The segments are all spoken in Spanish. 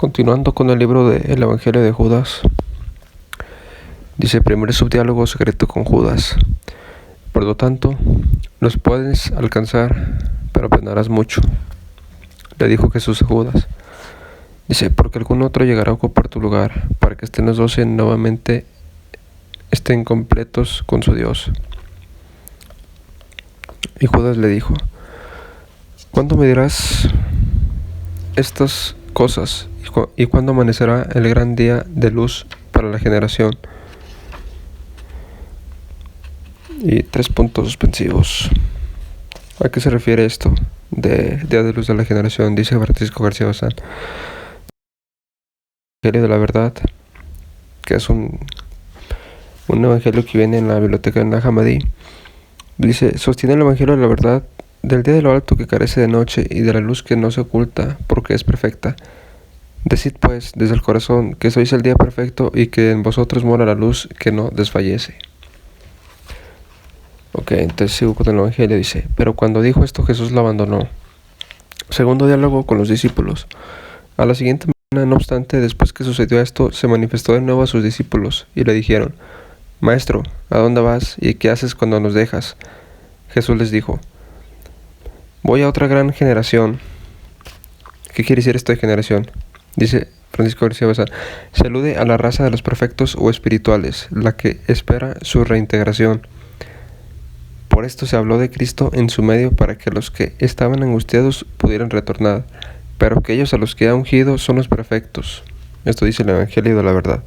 Continuando con el libro del Evangelio de Judas, dice: primer subdiálogo secreto con Judas. Por lo tanto, los puedes alcanzar, pero penarás mucho. Le dijo Jesús a Judas. Dice: porque algún otro llegará a ocupar tu lugar, para que estén los 12 nuevamente estén completos con su Dios. Y Judas le dijo: ¿cuándo me dirás estas cosas? ¿Y cuándo amanecerá el gran día de luz para la generación? Y 3 puntos suspensivos. ¿A qué se refiere esto de día de luz de la generación? Dice Francisco García Bazán. El Evangelio de la Verdad, que es un evangelio que viene en la biblioteca de Nag Hammadi, dice: sostiene el Evangelio de la Verdad del día de lo alto que carece de noche y de la luz que no se oculta porque es perfecta. Decid pues desde el corazón que sois el día perfecto y que en vosotros mora la luz que no desfallece. Ok, entonces sigo con el Evangelio. Dice: pero cuando dijo esto, Jesús lo abandonó. Segundo diálogo con los discípulos. A la siguiente mañana, no obstante, después que sucedió esto, se manifestó de nuevo a sus discípulos y le dijeron: Maestro, ¿a dónde vas y qué haces cuando nos dejas? Jesús les dijo: voy a otra gran generación. ¿Qué quiere decir esta generación? Dice Francisco García Bazán: se alude a la raza de los perfectos o espirituales, la que espera su reintegración. Por esto se habló de Cristo en su medio para que los que estaban angustiados pudieran retornar, pero aquellos a los que ha ungido son los perfectos. Esto dice el Evangelio de la Verdad.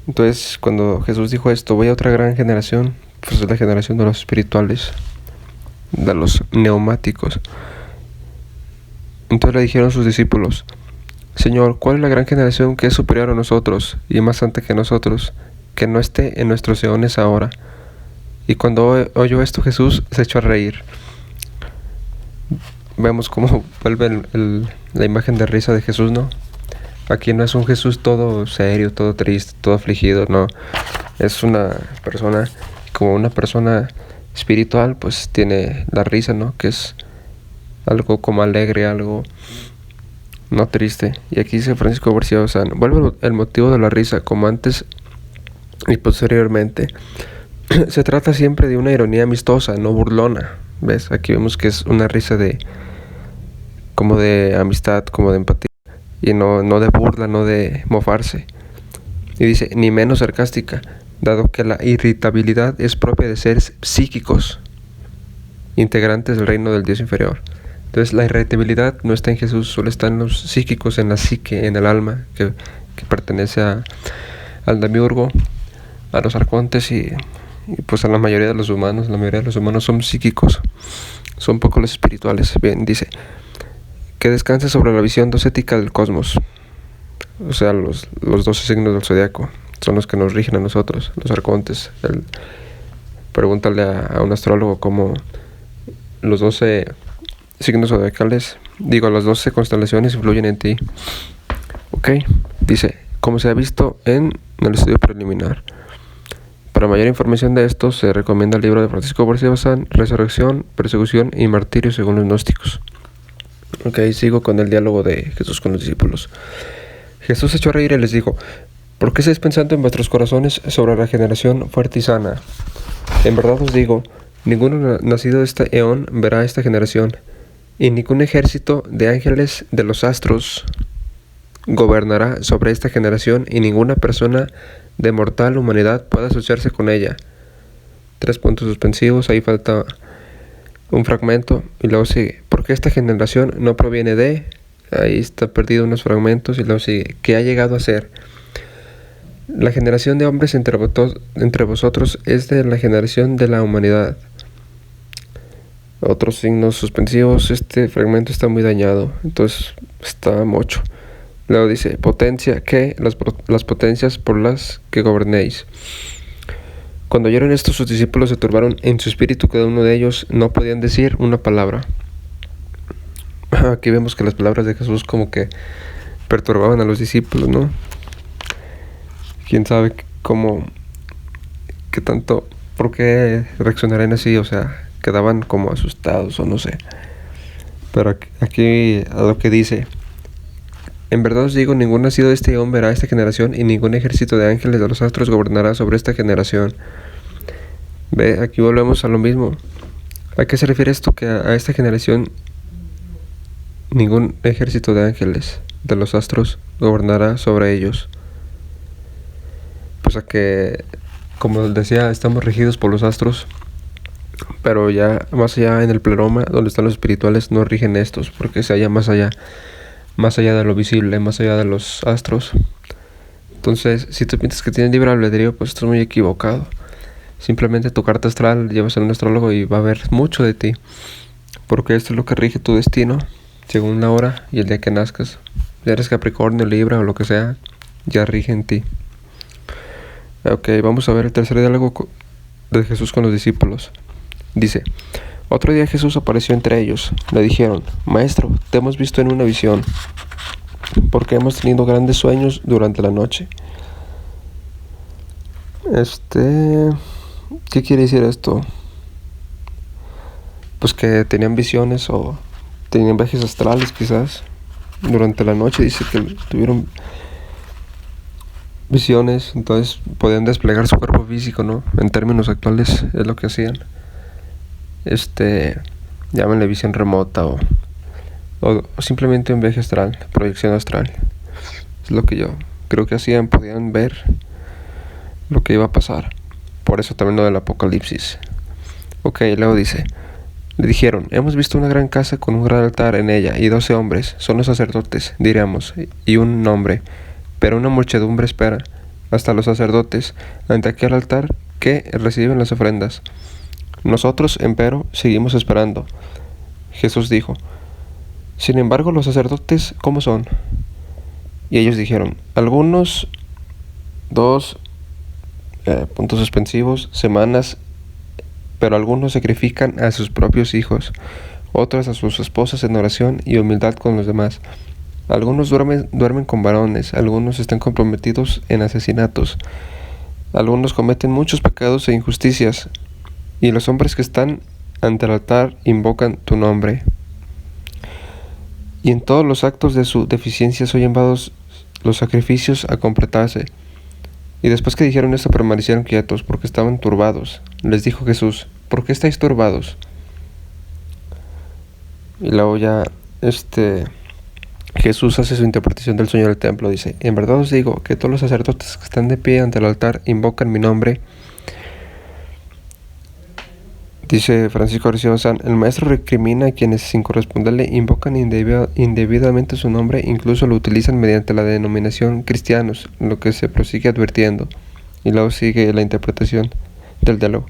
Entonces, cuando Jesús dijo esto, voy a otra gran generación, pues es la generación de los espirituales, de los neumáticos. Entonces le dijeron sus discípulos: Señor, ¿cuál es la gran generación que es superior a nosotros y más santa que nosotros, que no esté en nuestros eones ahora? Y cuando oyó esto, Jesús se echó a reír. Vemos cómo vuelve la imagen de risa de Jesús, ¿no? Aquí no es un Jesús todo serio, todo triste, todo afligido, no. Es una persona, como una persona espiritual, pues tiene la risa, ¿no? Que es algo como alegre, algo no triste. Y aquí dice Francisco García Bazán: vuelve el motivo de la risa, como antes y posteriormente. Se trata siempre de una ironía amistosa, no burlona. ¿Ves? Aquí vemos que es una risa como de amistad, como de empatía, y no de burla, no de mofarse. Y dice: ni menos sarcástica, dado que la irritabilidad es propia de seres psíquicos, integrantes del reino del Dios inferior. Entonces la irritabilidad no está en Jesús, solo está en los psíquicos, en la psique, en el alma, que pertenece al demiurgo, a los arcontes y pues a la mayoría de los humanos. La mayoría de los humanos son psíquicos, son pocos los espirituales. Bien, dice que descanse sobre la visión docética del cosmos. O sea, los 12 signos del zodiaco son los que nos rigen a nosotros, los arcontes. Pregúntale a un astrólogo cómo los 12 signos zodiacales, las 12 constelaciones influyen en ti. Ok, dice: como se ha visto en el estudio preliminar. Para mayor información de esto, se recomienda el libro de Francisco García Bazán, Resurrección, Persecución y Martirio según los gnósticos. Ok, sigo con el diálogo de Jesús con los discípulos. Jesús se echó a reír y les dijo: ¿por qué estáis pensando en vuestros corazones sobre la generación fuerte y sana? En verdad os digo, ninguno nacido de este eón verá esta generación, y ningún ejército de ángeles de los astros gobernará sobre esta generación, y ninguna persona de mortal humanidad puede asociarse con ella. 3 puntos suspensivos, ahí falta un fragmento, y luego sigue: porque esta generación no proviene de, ahí está perdido unos fragmentos, y luego sigue: que ha llegado a ser. La generación de hombres entre vosotros es de la generación de la humanidad. Otros signos suspensivos, este fragmento está muy dañado, entonces está mocho. Luego dice: potencia, que las potencias por las que gobernéis. Cuando oyeron esto, sus discípulos se turbaron en su espíritu, cada uno de ellos no podían decir una palabra. Aquí vemos que las palabras de Jesús como que perturbaban a los discípulos, ¿no? Quién sabe qué tanto, por qué reaccionarían así, o sea, quedaban como asustados o no sé. Pero aquí a lo que dice: En verdad os digo, ningún nacido de este hombre verá a esta generación, y ningún ejército de ángeles de los astros gobernará sobre esta generación. Ve, aquí volvemos a lo mismo. ¿A qué se refiere esto? Que a esta generación ningún ejército de ángeles de los astros gobernará sobre ellos. Pues a que, como decía, estamos regidos por los astros, pero ya más allá en el pleroma, donde están los espirituales, no rigen estos, porque se halla más allá de lo visible, más allá de los astros. Entonces, si tú piensas que tienes libre albedrío, pues estás muy equivocado. Simplemente tu carta astral llevas a un astrólogo y va a ver mucho de ti, porque esto es lo que rige tu destino, según la hora y el día que nazcas. Si eres Capricornio, Libra o lo que sea, ya rige en ti. Ok, vamos a ver el tercer diálogo de Jesús con los discípulos. Dice: otro día Jesús apareció entre ellos. Le dijeron: Maestro, te hemos visto en una visión, porque hemos tenido grandes sueños durante la noche. ¿Qué quiere decir esto? Pues que tenían visiones o tenían viajes astrales quizás durante la noche. Dice que tuvieron visiones, entonces podían desplegar su cuerpo físico, ¿no? En términos actuales es lo que hacían. Llámenle visión remota o simplemente un viaje astral, proyección astral. Es lo que yo creo que hacían, podían ver lo que iba a pasar. Por eso también lo del apocalipsis. Ok, luego dice: le dijeron: hemos visto una gran casa con un gran altar en ella y 12 hombres, son los sacerdotes, diríamos, y un hombre, pero una muchedumbre espera, hasta los sacerdotes, ante aquel altar que reciben las ofrendas. Nosotros, empero, seguimos esperando. Jesús dijo: sin embargo, los sacerdotes, ¿cómo son? Y ellos dijeron: algunos 2 puntos suspensivos, semanas, pero algunos sacrifican a sus propios hijos, otros a sus esposas en oración y humildad con los demás. Algunos duermen con varones, algunos están comprometidos en asesinatos, algunos cometen muchos pecados e injusticias, y los hombres que están ante el altar invocan tu nombre. Y en todos los actos de su deficiencia son llevados los sacrificios a completarse. Y después que dijeron esto, permanecieron quietos, porque estaban turbados. Les dijo Jesús: ¿por qué estáis turbados? Y luego ya, Jesús hace su interpretación del sueño del templo. Dice: en verdad os digo que todos los sacerdotes que están de pie ante el altar invocan mi nombre. Dice Francisco García Bazán: el maestro recrimina a quienes sin corresponderle invocan indebidamente su nombre, incluso lo utilizan mediante la denominación cristianos, lo que se prosigue advirtiendo. Y luego sigue la interpretación del diálogo.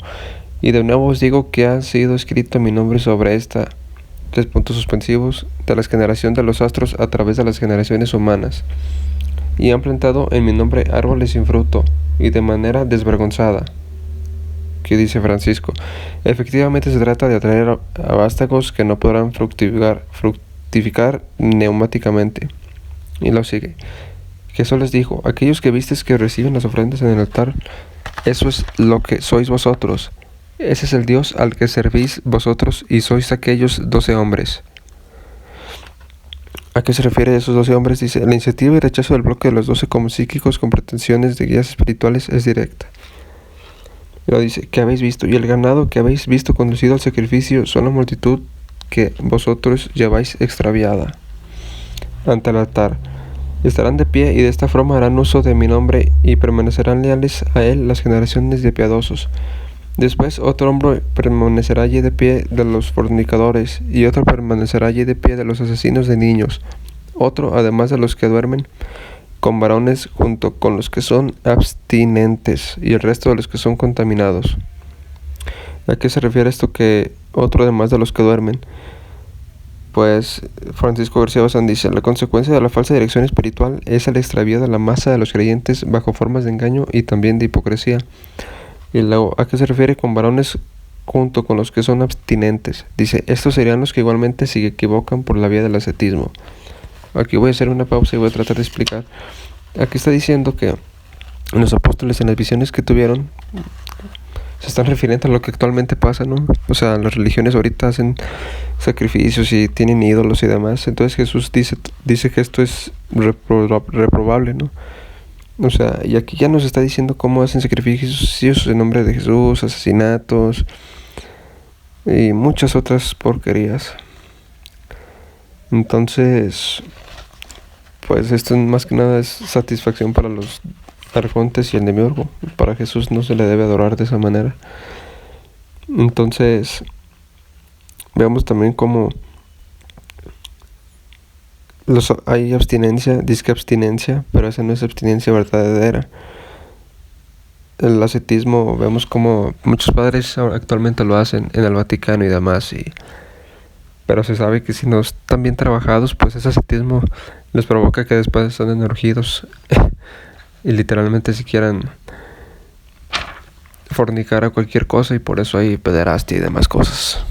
Y de nuevo os digo que ha sido escrito mi nombre sobre esta, 3 puntos suspensivos, de la generación de los astros a través de las generaciones humanas. Y han plantado en mi nombre árboles sin fruto, y de manera desvergonzada. ¿Qué dice Francisco? Efectivamente se trata de atraer a vástagos que no podrán fructificar neumáticamente. Y lo sigue. Jesús les dijo: aquellos que vistes que reciben las ofrendas en el altar, eso es lo que sois vosotros. Ese es el Dios al que servís vosotros, y sois aquellos 12 hombres. ¿A qué se refiere esos 12 hombres? Dice: la iniciativa y rechazo del bloque de los 12 como psíquicos con pretensiones de guías espirituales es directa. Lo dice: ¿qué habéis visto? Y el ganado que habéis visto conducido al sacrificio son la multitud que vosotros lleváis extraviada ante el altar. Estarán de pie y de esta forma harán uso de mi nombre y permanecerán leales a él las generaciones de piadosos. Después otro hombre permanecerá allí de pie de los fornicadores, y otro permanecerá allí de pie de los asesinos de niños. Otro, además de los que duermen con varones, junto con los que son abstinentes, y el resto de los que son contaminados. ¿A qué se refiere esto que otro además de los que duermen? Pues Francisco García Bazán dice: la consecuencia de la falsa dirección espiritual es el extravío de la masa de los creyentes bajo formas de engaño y también de hipocresía. Y luego, ¿a qué se refiere con varones junto con los que son abstinentes? Dice: estos serían los que igualmente se equivocan por la vía del ascetismo. Aquí voy a hacer una pausa y voy a tratar de explicar. Aquí está diciendo que los apóstoles en las visiones que tuvieron se están refiriendo a lo que actualmente pasa, ¿no? O sea, las religiones ahorita hacen sacrificios y tienen ídolos y demás. Entonces Jesús dice que esto es reprobable, ¿no? O sea, y aquí ya nos está diciendo cómo hacen sacrificios en nombre de Jesús, asesinatos y muchas otras porquerías. Entonces, pues esto más que nada es satisfacción para los arcontes y el demiurgo. Para Jesús no se le debe adorar de esa manera. Entonces, veamos también cómo hay abstinencia, disque abstinencia, pero esa no es abstinencia verdadera. El ascetismo, vemos como muchos padres actualmente lo hacen en el Vaticano y demás, pero se sabe que si no están bien trabajados, pues ese ascetismo les provoca que después están energidos y literalmente si quieran fornicar a cualquier cosa, y por eso hay pederastia y demás cosas.